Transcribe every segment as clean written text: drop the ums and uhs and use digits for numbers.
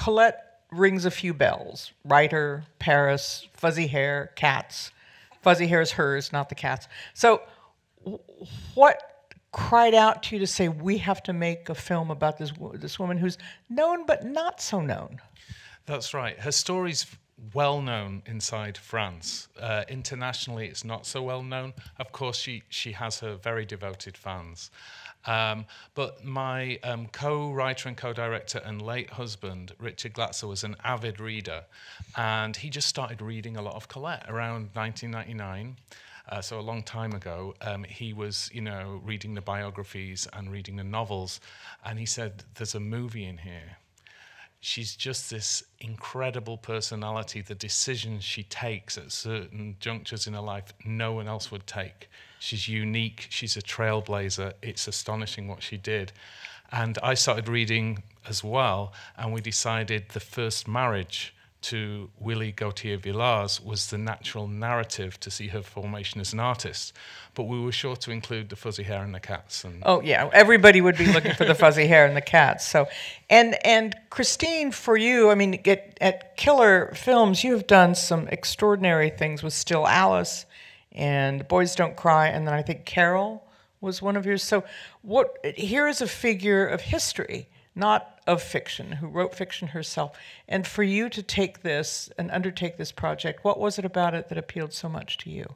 Colette rings a few bells. Writer, Paris, fuzzy hair, cats. Fuzzy hair is hers, not the cat's. So what cried out to you to say, we have to make a film about this woman who's known but not so known? That's right. Her story's well known inside France. Internationally, it's not so well known. Of course, she has her very devoted fans. But my co-writer and co-director and late husband, Richard Glatzer, was an avid reader, and he just started reading a lot of Colette around 1999. So a long time ago, he was, reading the biographies and reading the novels, and he said, "There's a movie in here. She's just this incredible personality. The decisions she takes at certain junctures in her life, no one else would take. She's unique. She's a trailblazer. It's astonishing what she did." And I started reading as well, and we decided the first marriage to Woolley Gauthier-Villars was the natural narrative to see her formation as an artist. But we were sure to include the fuzzy hair and the cats. And oh, yeah. Everybody would be looking for the fuzzy hair and the cats. So, and Christine, for you, I mean, at Killer Films, you have done some extraordinary things with Still Alice and Boys Don't Cry, and then I think Carol was one of yours. So here is a figure of history, not of fiction, who wrote fiction herself. And for you to take this and undertake this project, what was it about it that appealed so much to you?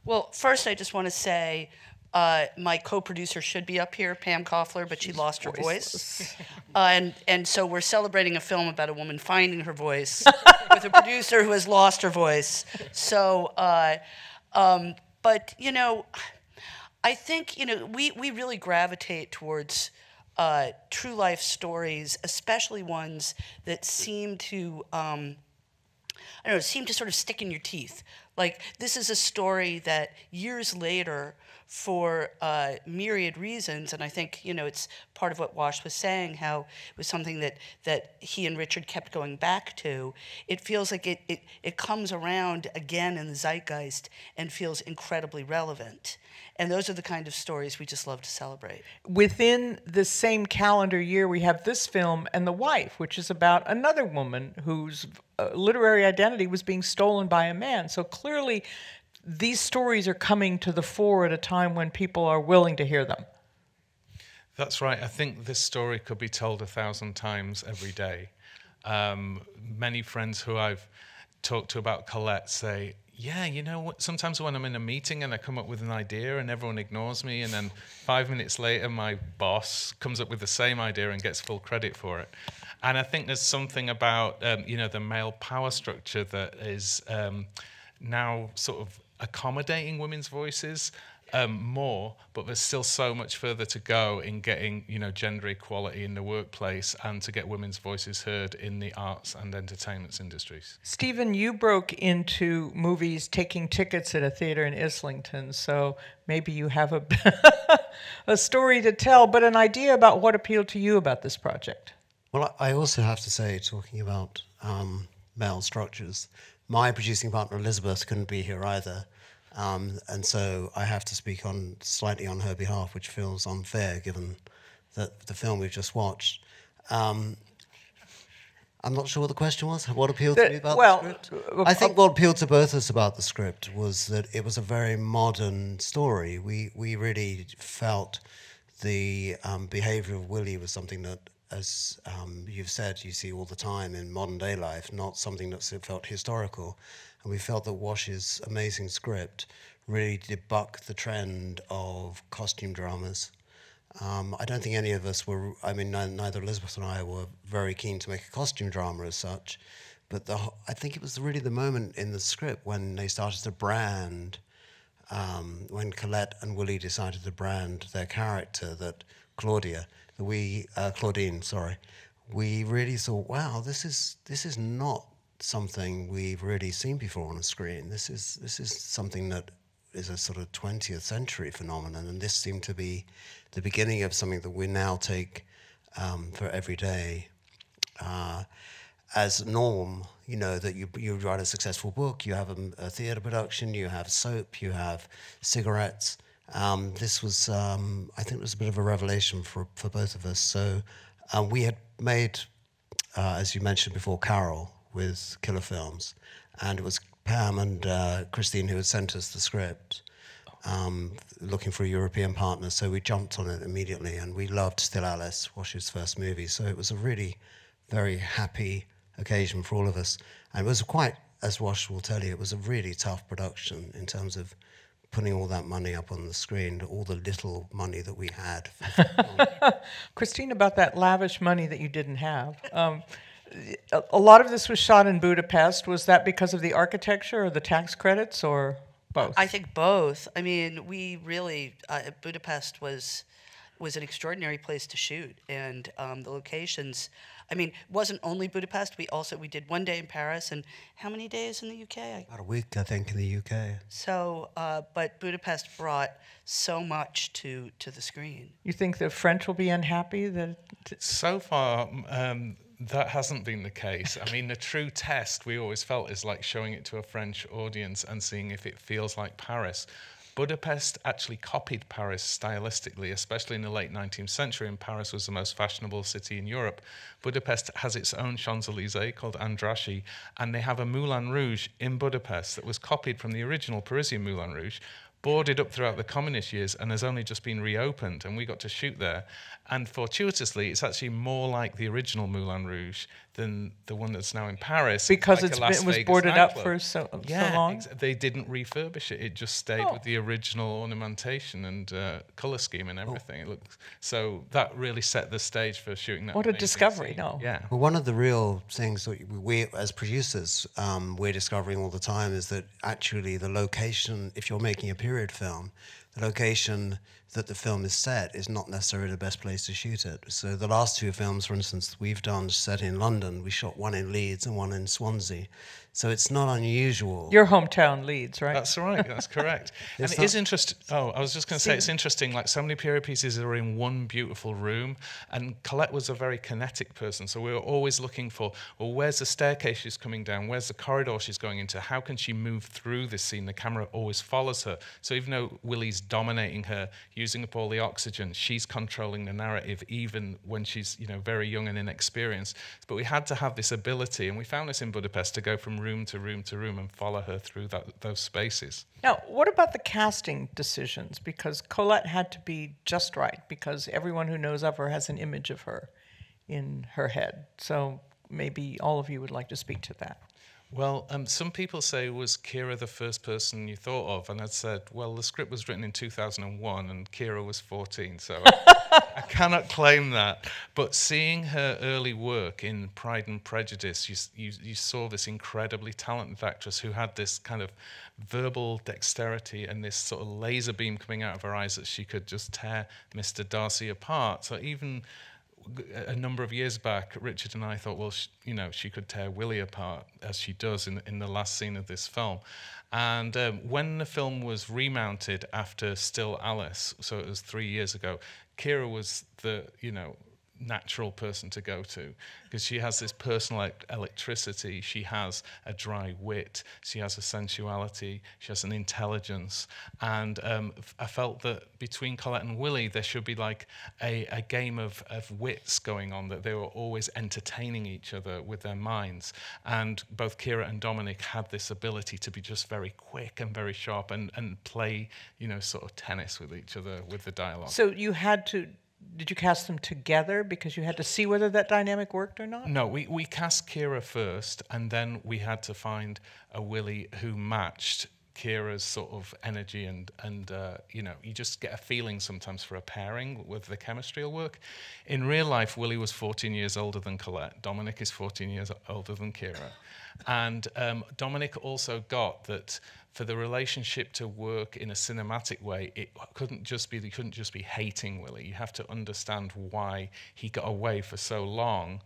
Well, first I just want to say my co-producer should be up here, Pam Koffler, but she lost her voice. And so we're celebrating a film about a woman finding her voice with a producer who has lost her voice. So, but, I think, we really gravitate towards true life stories, especially ones that seem to, seem to sort of stick in your teeth. Like, this is a story that years later, for myriad reasons, and I think, it's part of what Wash was saying, how it was something that he and Richard kept going back to. It feels like it comes around again in the zeitgeist and feels incredibly relevant. And those are the kind of stories we just love to celebrate. Within the same calendar year, we have this film and The Wife, which is about another woman whose literary identity was being stolen by a man. So clearly, these stories are coming to the fore at a time when people are willing to hear them. That's right. I think this story could be told 1,000 times every day. Many friends who I've talked to about Colette say, yeah, sometimes when I'm in a meeting and I come up with an idea and everyone ignores me, and then 5 minutes later my boss comes up with the same idea and gets full credit for it. And I think there's something about, the male power structure that is now sort of accommodating women's voices more, but there's still so much further to go in getting, gender equality in the workplace and to get women's voices heard in the arts and entertainment industries. Stephen, you broke into movies taking tickets at a theater in Islington, so maybe you have a story to tell, but an idea about what appealed to you about this project. Well, I also have to say, talking about male structures, my producing partner Elizabeth couldn't be here either. And so I have to speak slightly on her behalf, which feels unfair given that the film we've just watched. I'm not sure what the question was. What appealed to me about the script? I think what appealed to both of us about the script was that it was a very modern story. We really felt the behavior of Woolley was something that, as you've said, you see all the time in modern day life, not something that felt historical. And we felt that Wash's amazing script really did buck the trend of costume dramas. I don't think any of us were, neither Elizabeth and I were very keen to make a costume drama as such, but I think it was really the moment in the script when they started to brand, when Colette and Woolley decided to brand their character, that Claudine, we really thought, wow, this is not something we've really seen before on a screen. This is something that is a sort of 20th century phenomenon, and this seemed to be the beginning of something that we now take for every day as norm. That you write a successful book, you have a theatre production, you have soap, you have cigarettes. This was, I think, it was a bit of a revelation for both of us. So we had made as you mentioned before, Carol with Killer Films, and it was Pam and Christine who had sent us the script, looking for a European partner. So we jumped on it immediately, and we loved Still Alice, Wash's first movie. So it was a really very happy occasion for all of us. And it was quite, as Wash will tell you, it was a really tough production in terms of putting all that money up on the screen, all the little money that we had. Christine, about that lavish money that you didn't have. A lot of this was shot in Budapest. Was that because of the architecture or the tax credits, or both? I think both. I mean, we really Budapest was an extraordinary place to shoot, and the locations. I mean, it wasn't only Budapest. We did 1 day in Paris, and how many days in the UK? About a week, I think, in the UK. So, but Budapest brought so much to the screen. You think the French will be unhappy that? So far, that hasn't been the case. I mean, the true test we always felt is like showing it to a French audience and seeing if it feels like Paris. Budapest actually copied Paris stylistically, especially in the late 19th century, and Paris was the most fashionable city in Europe. Budapest has its own Champs-Élysées called Andrassy, and they have a Moulin Rouge in Budapest that was copied from the original Parisian Moulin Rouge, boarded up throughout the communist years, and has only just been reopened, and we got to shoot there. And fortuitously, it's actually more like the original Moulin Rouge than the one that's now in Paris. Because like it was boarded up for so long? They didn't refurbish it. It just stayed with the original ornamentation and colour scheme and everything. It looked, so that really set the stage for shooting that. What a discovery, scene. no? Yeah. Well, one of the real things that we as producers, we're discovering all the time is that actually the location, if you're making a period film, the location that the film is set is not necessarily the best place to shoot it. So the last two films, for instance, we've done set in London. We shot one in Leeds and one in Swansea. So it's not unusual. Your hometown, Leeds, right? That's right, that's correct. And it is interesting. Oh, I was just going to say, it's interesting, like so many period pieces are in one beautiful room, and Colette was a very kinetic person, so we were always looking for, well, where's the staircase she's coming down? Where's the corridor she's going into? How can she move through this scene? The camera always follows her. So even though Willie's dominating her, using up all the oxygen, she's controlling the narrative, even when she's, very young and inexperienced. But we had to have this ability, and we found this in Budapest, to go from room to room to room and follow her through those spaces. Now, what about the casting decisions? Because Colette had to be just right, because everyone who knows of her has an image of her in her head. So maybe all of you would like to speak to that. Well, some people say, was Kira the first person you thought of? And I'd said, well, the script was written in 2001 and Kira was 14, so I cannot claim that. But seeing her early work in Pride and Prejudice, you saw this incredibly talented actress who had this kind of verbal dexterity and this sort of laser beam coming out of her eyes that she could just tear Mr. Darcy apart. So even a number of years back, Richard and I thought, well, she could tear Willie apart, as she does in the last scene of this film. And when the film was remounted after Still Alice, so it was 3 years ago, Kira was the, natural person to go to, because she has this personal electricity, she has a dry wit, she has a sensuality, she has an intelligence, and I felt that between Colette and Willie there should be like a game of wits going on, that they were always entertaining each other with their minds, and both Kira and Dominic had this ability to be just very quick and very sharp and play, sort of tennis with each other with the dialogue. So did you cast them together because you had to see whether that dynamic worked or not? No, we cast Kira first, and then we had to find a Willie who matched Kira's sort of energy, and you just get a feeling sometimes for a pairing with the chemistry will work. In real life, Willie was 14 years older than Colette. Dominic is 14 years older than Kira. And Dominic also got that for the relationship to work in a cinematic way, it couldn't just be hating Willie. You have to understand why he got away for so long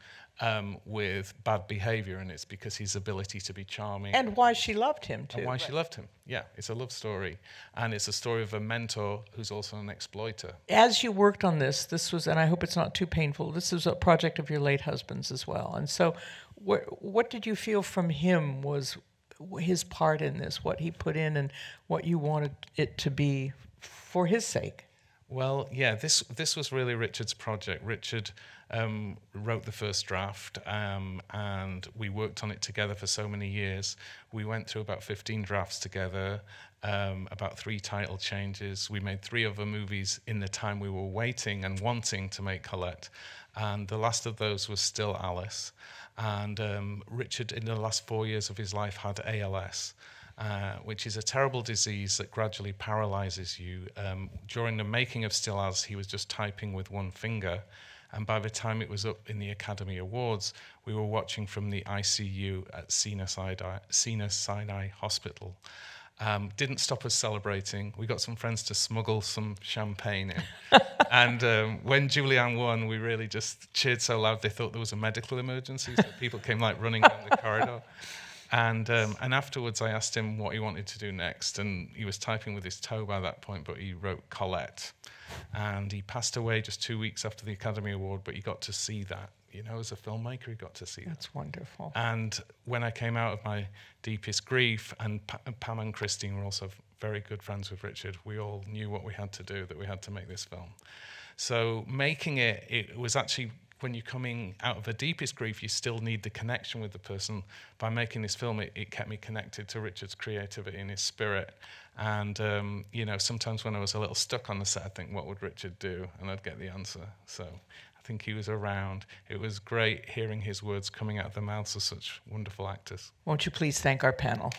with bad behavior, and it's because his ability to be charming. And why she loved him, too. And why she loved him. Yeah, it's a love story. And it's a story of a mentor who's also an exploiter. As you worked on this was, and I hope it's not too painful, this was a project of your late husband's as well. And so what did you feel from him was his part in this, what he put in and what you wanted it to be for his sake? Well, yeah, this was really Richard's project. Richard wrote the first draft, and we worked on it together for so many years. We went through about 15 drafts together, about 3 title changes. We made 3 other movies in the time we were waiting and wanting to make Colette, and the last of those was still Alice. And Richard, in the last 4 years of his life, had ALS. Which is a terrible disease that gradually paralyzes you. During the making of Still As, he was just typing with one finger, and by the time it was up in the Academy Awards, we were watching from the ICU at Sinai Hospital. Didn't stop us celebrating. We got some friends to smuggle some champagne in. And when Julianne won, we really just cheered so loud they thought there was a medical emergency, so people came like running down the corridor. And afterwards, I asked him what he wanted to do next, and he was typing with his toe by that point, but he wrote Colette. And he passed away just 2 weeks after the Academy Award, but he got to see that. You know, as a filmmaker, he got to see that. That's wonderful. And when I came out of my deepest grief, and Pam and Christine were also very good friends with Richard, we all knew what we had to do, that we had to make this film. So making it, it was actually, when you're coming out of the deepest grief, you still need the connection with the person. By making this film, it kept me connected to Richard's creativity and his spirit. And, you know, sometimes when I was a little stuck on the set, I'd think, what would Richard do? And I'd get the answer. So I think he was around. It was great hearing his words coming out of the mouths of such wonderful actors. Won't you please thank our panel?